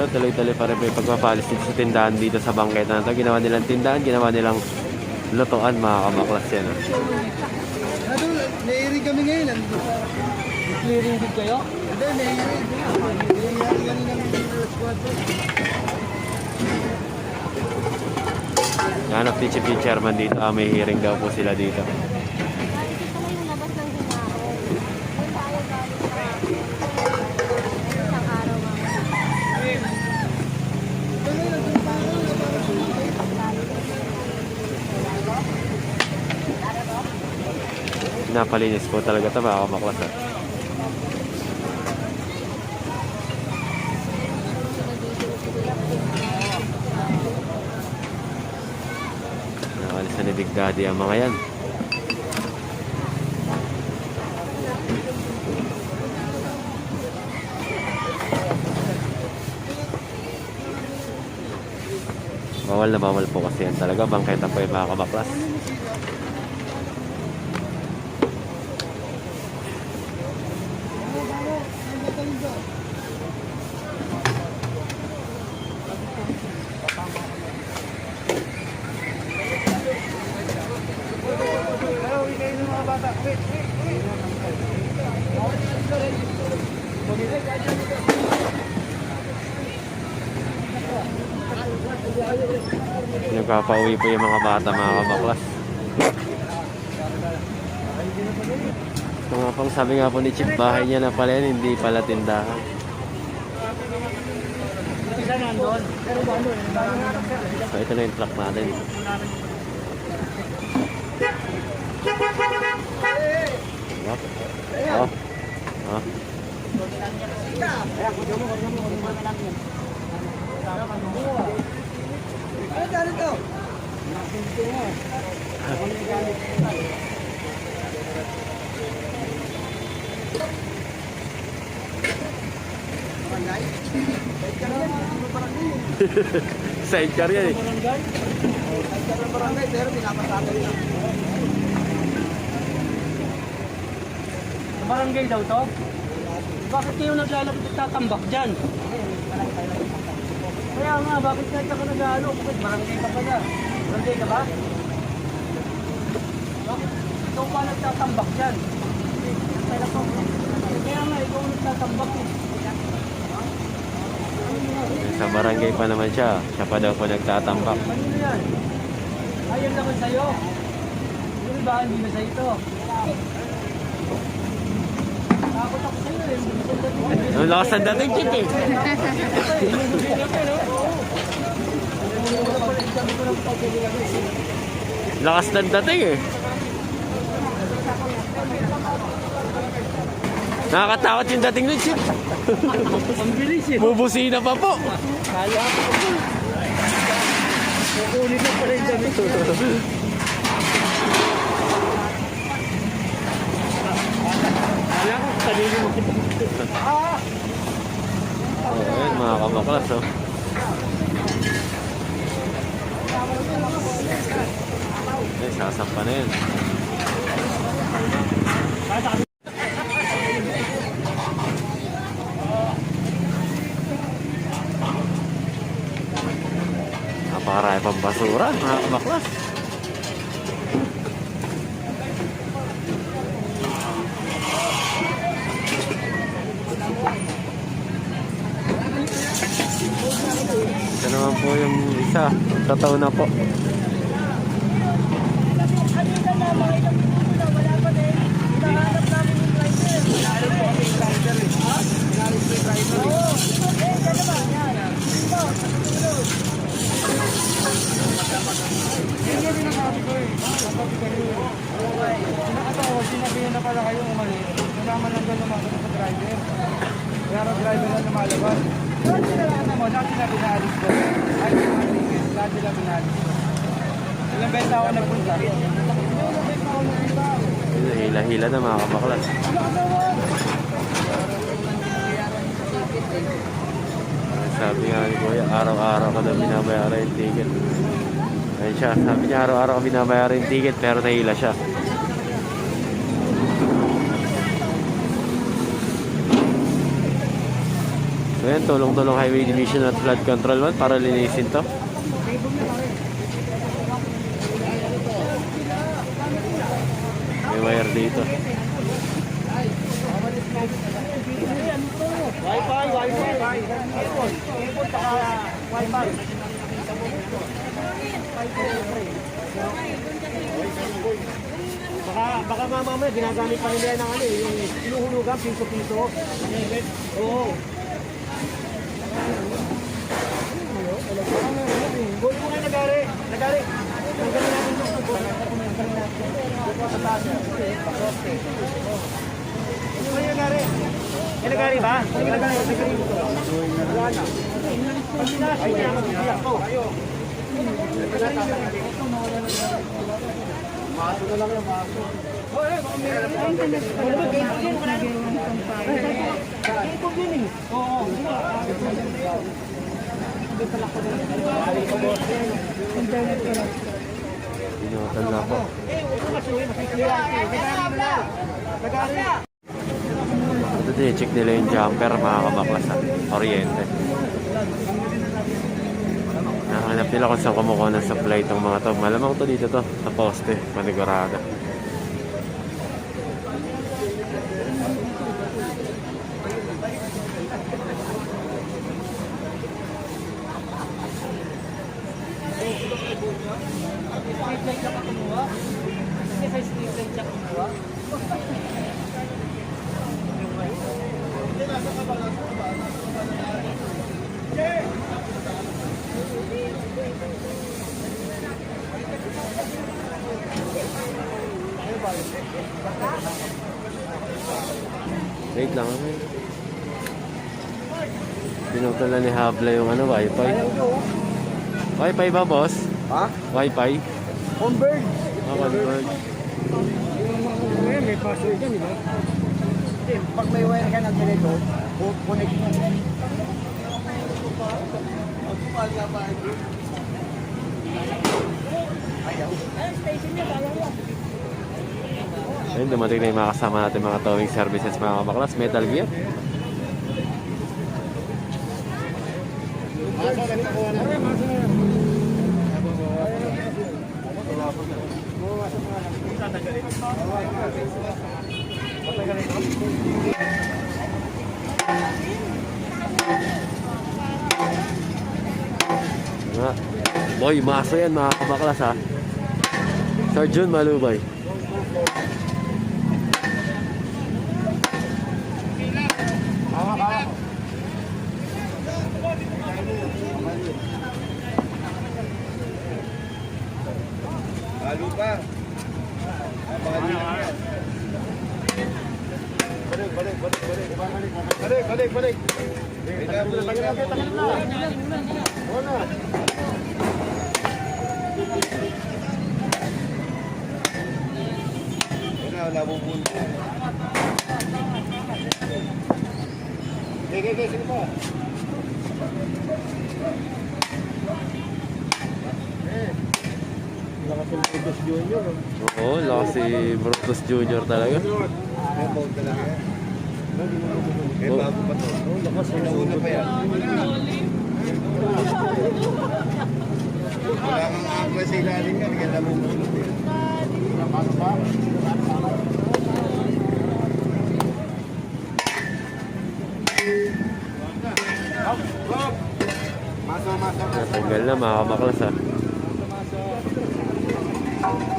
ito, tuloy-tuloy pa rin may pagpapalis dito sa tindahan dito sa bangketa na ito. Ginawa nilang tindahan, ginawa nilang lutuan, mga kabaklas yan. Ano, naiirig kami ngayon. Clearing din kayo? Hindi, naiirig. Naiirig kami ng squad ko. Hanap ni Chief yung chairman dito. May hearing daw po sila dito. Napalinis po talaga ito, mga kabaklas. Nakalis na ni Big Daddy ang mga yan. Bawal na bawal po kasi yan talaga. Bangketa po yung mga kabaklas. Nagpapauwi po yung mga bata, mga kabaklas. Ito nga pang sabi nga po ni Chief, bahay niya na pala yan, hindi pala tindahan. So ito na yung truck natin. Oh. Oh. Ano dali to? Sidecar yan eh. Sidecar ng barangay, pero pinapasagay lang. Sa barangay daw to? Bakit kayo naglalapit at tatambak dyan? Kaya nga, bakit kahit ako nag-ano? Bakit barangay ka pala? Barangay ka ba? Bakit ikaw pa nagtatambak dyan? Kaya nga, ikaw nagtatambak eh. Sa barangay pa naman siya. Siya pa daw po nagtatambak. Kanino yan? Ayun naman sa'yo. Yung iba, hindi na sa'yo ito. Takot ako sa'yo eh. Ang lakas ng dating, Chief eh. Lakas ng dating eh. Nakakatakot yung dating nun, Chief. Ang bilis eh. Bubusina pa po. Kaya ako. Kukunin na pala yung damit. Kaya ko, kanino mo. Ayan, mga kabaklas oh. Ay, sasampa na yun. Napakarami pang basura, mga kabaklas. Ito naman po yung isa. Totoo na po. Sinabihin na pala kayo umali. Nalaman lang doon naman sa driver. Kaya ang driver na lumalabas. Lahat sila naman, lahat sila pinalis ko. Ay, lahat sila pinalis ko. Ilang beses ako nagpunta? Hila-hila na mga kabaklas. Sabi nga ni Kuya, araw-araw ka na binabayaran yung ticket. Ayun siya, sabi niya araw-araw ka binabayaran yung ticket pero nahila siya. Ayan, tulong-tulong Highway Division at Flood Control 1 para linisin to. May wire dito. Wi-Fi, Wi-Fi. Ipon, saka Wi-Fi. Baka mamaya ginagamit pa nila ng ano yung inuhulugan, piso-piso. Oo. Goal mo nga nagari. Nagari. Ang galing natin yung goal. Sa taas. Pasoste. Ano ba yung nagari? Yung nagari ba? Yung nagari. Wala na. Pag sinasya niya, mag-iyak ko. Maso na lang yung maso. Pinutan na ako. Ito din, check nila yung jumper mga kabaklas sa Oriente. Nakahanap nila kung saan kumukuha ng supply itong mga to. Malamang to dito to, sa poste, manigurado. Street light na kumuha. Kasi sa street light siya kumuha. Wait lang. Pinutan na ni Habla yung ano, wifi. Wifi ba, boss? Ha? Wifi? Convert. Convert. Ngayon, may password yan, di ba? Hindi, pag may wire ka ng ganito, connect mo. Ayun, dumating na yung mga kasama natin mga towing services mga kabaklas. Metal Gear. Boy, maso yan mga kabaklas ha. Sir Jun Malubay. Halo pa. Balik. Wala pupunta. Okay, sige pa. Lakas yung Brutus Junior. Oo, lakas si Brutus Junior talaga. Eh, bago pa to. Lakas yung nauna pa yan. Wala kang agwa sa ilalim yan. Kaya nabubulot yan. Ano pa? Natanggal na mga kabaklas ha.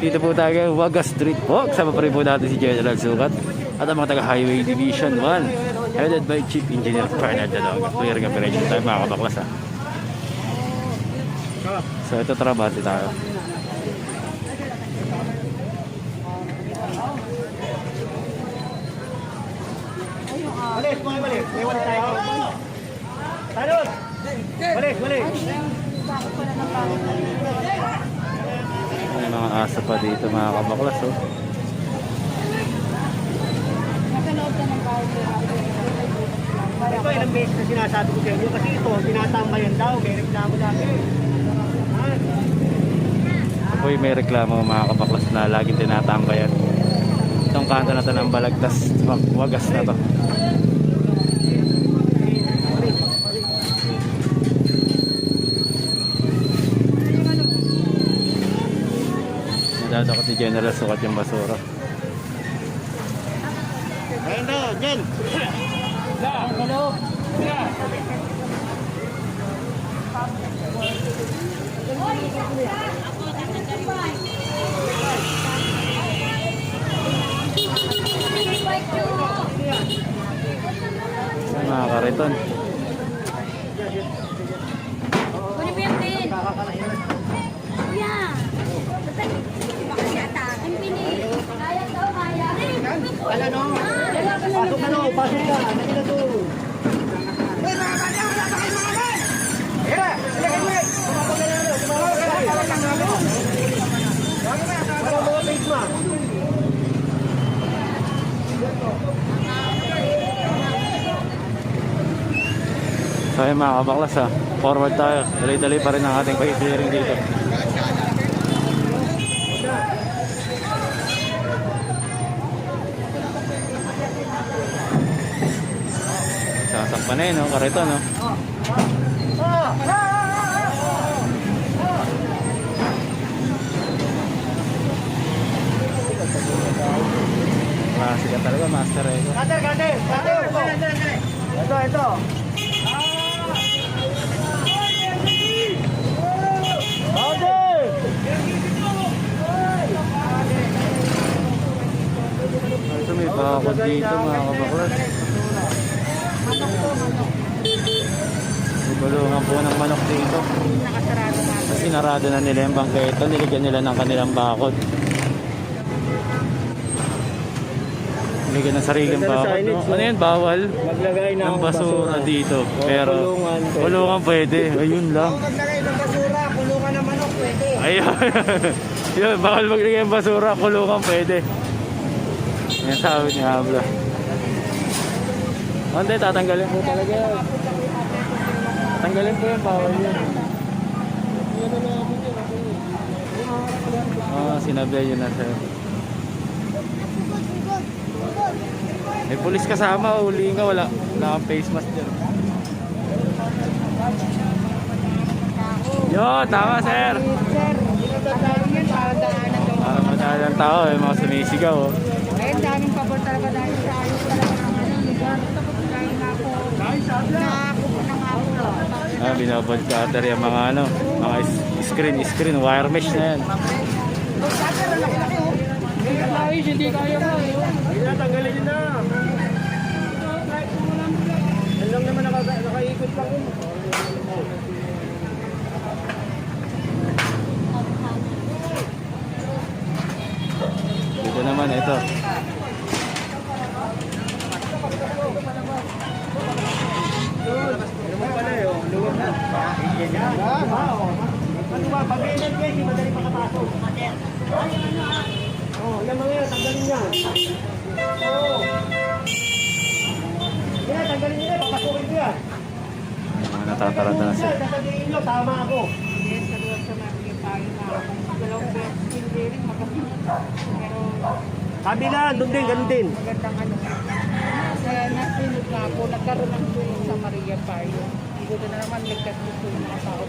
Dito po tayo kay Waga Street po. Kasama pa rin po natin si General Sukat at ang mga taga Highway Division 1 headed by Chief Engineer Fernand Dadog. Clearing operation tayo mga kabaklas ha. So ito trabante tayo. Balik. May wala tayo. Talon! Balik. May mga aso pa dito mga kabaklas oh. Ito ilang beses na sinasabi ko sa inyo kasi ito, tinatambayan daw, may reklamo lagi. Uy, may reklamo mga kabaklas na laging tinatambayan. Itong kanto na to ng Balagtas, wagas na to. Dadakot ni General Sukat yung basura. Ayun na, Jen. Hello. Yan, mga kariton. Kunin mo yung pin. Kuya. Ang pini. Kaya daw, kaya. Wala no. Pasok na no, pasok ka. Nandito na to. Uy, mga bata, wala pa kayo mga man. Hira, ilagay mo eh. Sumapag na ano, sumapag na ano. Wala mga face mask. So ayun mga kabaklas ha, forward tayo. Dali-dali pa rin ang ating pag-clearing dito. Sasampan na yun, no? Karito, no? Klase ka talaga, Master Ego. Cutter. Ito. Ito may bakod dito mga kabaklas. May bulungan po ng manok dito. Sinarado na nila yung bangketa, niligyan nila ng kanilang bakod. Niligyan ng sariling bakod. No? Ano yun? Bawal Maglagay ng basura dito. Pero kulungan pwede. Ayun lang. Maglagay ng basura, kulungan ng manok pwede. Ayun. Yun, bawal maglagay ng basura, kulungan pwede. Yan sabi ni Habla. Hindi, tatanggalin po talaga. Tanggalin po yung bawal yun. Sinabi yun na sir. May pulis kasama, uli nga, wala kang face mask dyan. Yo, tama sir. Parang madalang tao, mga sumisigaw. Ayun, daming pabor talaga dahil sa ayos talaga ng lugar. Kaya nga po, nakakuha. Binabad cutter yung mga mga screen, wire mesh na yan. Hindi kaya mo. Tanggalin nyo na. Yan lang naman nakaikot lang yun. Dito naman, ito. Ano ba? Pag-ilan kayo, hindi madali makapasok. Yan mga yan, tanggalin niya. Yan, tanggalin niya, papasukin ko yan. Mga natataranta na sila. Tanggalin niyo, tama ako. Kabila, doon din, ganun din. Magandang ano. Kaya nasunod na ako, nagkaroon ng tulong sa Maria Payo. Ito na naman, nagkatuto yung mga tao.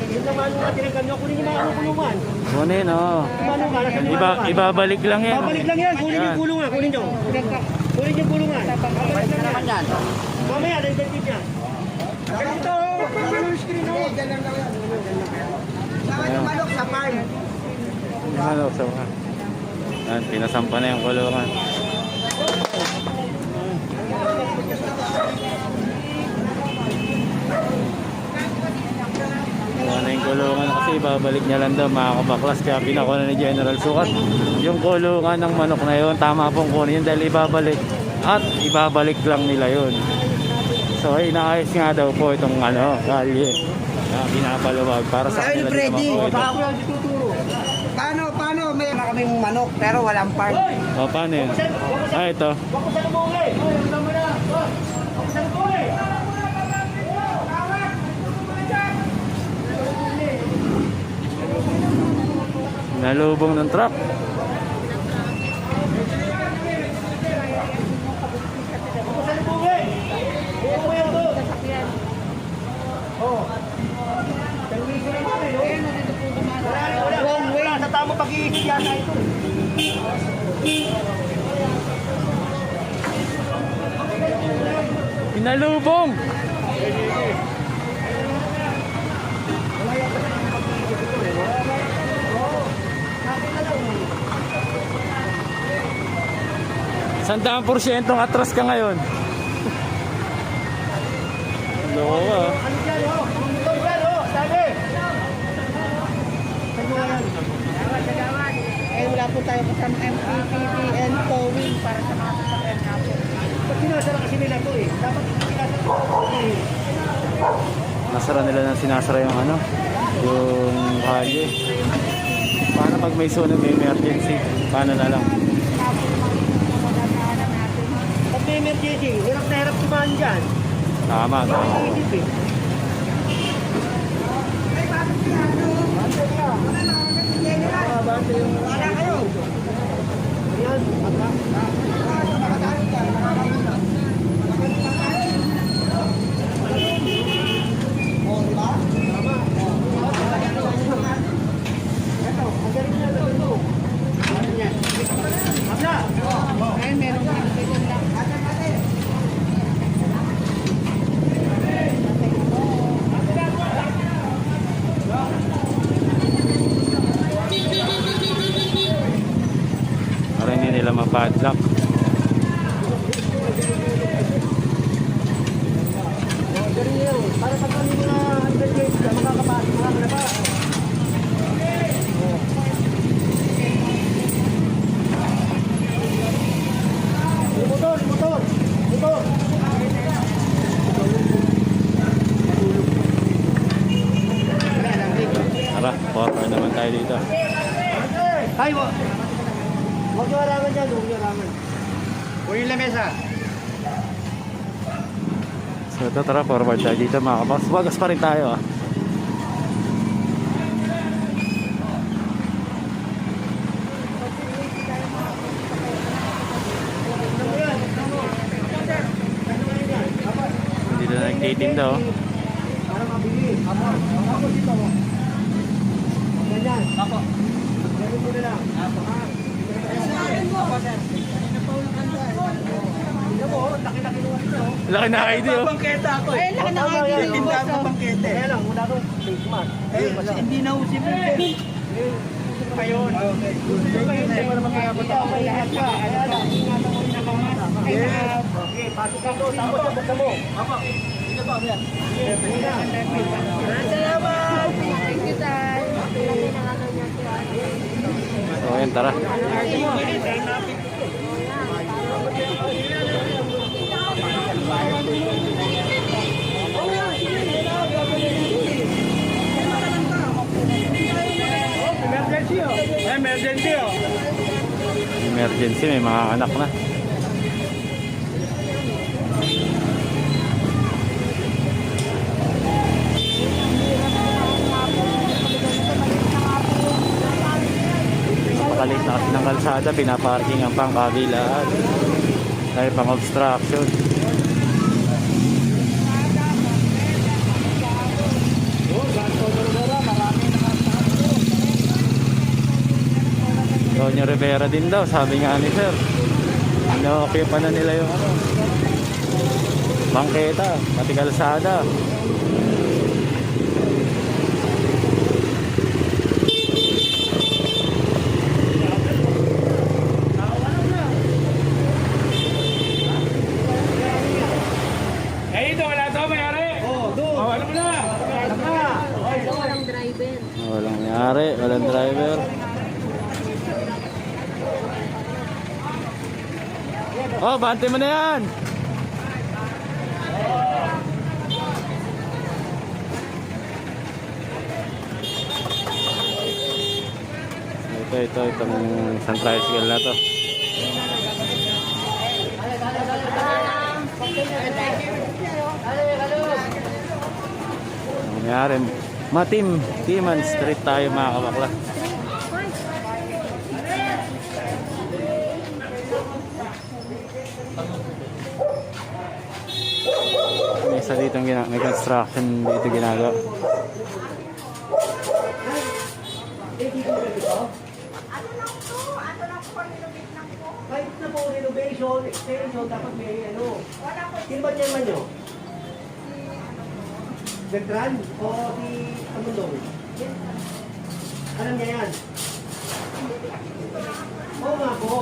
Yung naman nga tinanggal niyo, kunin niyo na ang kulungan. Kunin, oo. Kumano ka, nasa lugar ka. Ibabalik lang yan. Babalik lang yan, kunin yung kulungan, kunin niyo. Kunin yung kulungan. Babalik lang yan. Mamaya, na-identity niya. Ganito, yung screen mo. Saan yung manok sa farm? Ano, so, yan, pinasampa na yung kulungan. Ano yung kulungan kasi babalik niya lang daw mga kabaklas, kaya pinakuha ni General Sukat yung kulungan ng manok na yun. Tama pong kunin yun dahil ibabalik at ibabalik lang nila yun. So ay inaayos nga daw po itong kalye na pinapaluwag para sa kanila din naman po ito. Paano? May kaming manok pero walang farm. O paano yun? Ito. Nalubong ng truck. yata ito. Pinalubong! Sandaan porsyentong atras ka ngayon. Loko ka. Ano dyan, oh? Motor dyan, oh. Sabi. Eh, wala po tayo kasama MPPP and towing para sa mga sasakyan nga po. Ba't sinasara kasi nila to eh? Dapat sinasara ko. Nasara nila ng sinasara yung ano, yung kalye. Paano pag may sunog, may emergency? Paano na lang? Pag may emergency, hirap na hirap tumahan dyan. Tama, tama. Isip eh. Wala kayo. Ayan. Ay, meron kang ganyan lang. Para hindi nila mapadlock. Para pag kami mga emergency, makakapasok mga kalabas. Motor. Tara, forward naman tayo dito. Ay, huwag yung harangan dyan, huwag yung harangan. Huwag yung lamesa. So ito, tara, forward tayo dito mga kapas. Wagas pa rin tayo ah. Hindi na nagtitinda oh. Para mabili. Ako dito. Ganyan. Ako. Ganyan mo na lang. Ako. Tingnan mo, laki-laki nung ito. Laki na ID oh. Bangketa ako Ay, laki ng ID yung Tindahan boss, ko oh. bangkete. Kaya lang, wala akong face mask. Hindi na usip yun. Ayun. Para magkakapunta. Lahat ka. Ano lang, ingatan mo na mga. Ay, Okay, pasok ka doon. Tapos sabot mo. Ako. Ito ba? Ayan. Salamat! thank you, Tay. So ayan, tara. Emergency oh. Emergency oh. Emergency, may mga anak na. Napakalit na kasi ng kalsada, pinaparking ang pangkabilaan. Dahil pang obstruction. Doña Rivera din daw, sabi nga ni sir. Ino-okay pa na nila yung ano, bangketa, pati kalsada. Walang nangyari, walang driver. Oh, bante mo na yan. Ito, itong isang tricycle na to. Ang nangyari, Timan Street tayo mga kabakla. May isa dito may construction dito ginagawa. Ano lang to? Ano lang po, renovate lang po. Kahit na po renovation, extension, dapat may ano. Wala po. Sino ba chairman nyo? Si, ano po. Beltran o si Amundong? Alam niya yan? Oo nga po.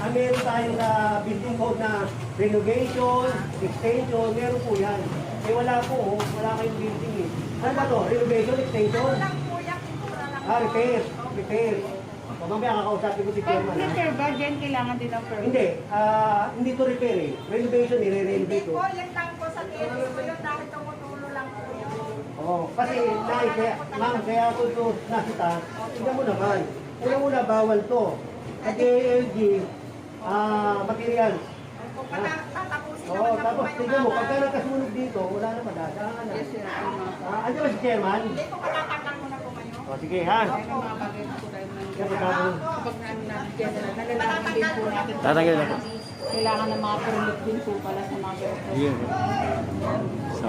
Meron tayo na building code na renovation, extension, meron po yan. Eh wala po, wala kayong building eh. Ano ba to? Renovation, extension? Ano lang po, yung pintura lang po. Repair. Repair. O mamaya kakausapin ko si Pag chairman ha. repair ba, dyan kailangan din ng permit? Hindi to repair eh. Renovation, Hindi nire-renovate po, ko. yan lang po sa terrace ko yun dahil tumutulo lang po yun. Oo, kasi nai, kaya ako ito nakita, tignan mo naman. Una bawal to. At ALG, material. Kung tatapusin Oo, naman na po tapos kayo tignan mo, mga- pagka nagkasunog dito, wala na madadaan. Yes, sir. Ay, mga Andiyan ba si chairman? Hindi po, matatanggal mo na po kayo. O sige ha. ay, mga bagay na po tayo ng Yan, magkakaroon. kapag namin natin general, nalalaman din po natin. Tatanggal na po. Kailangan ng mga permit din po pala sa mga ganito. Yun. So,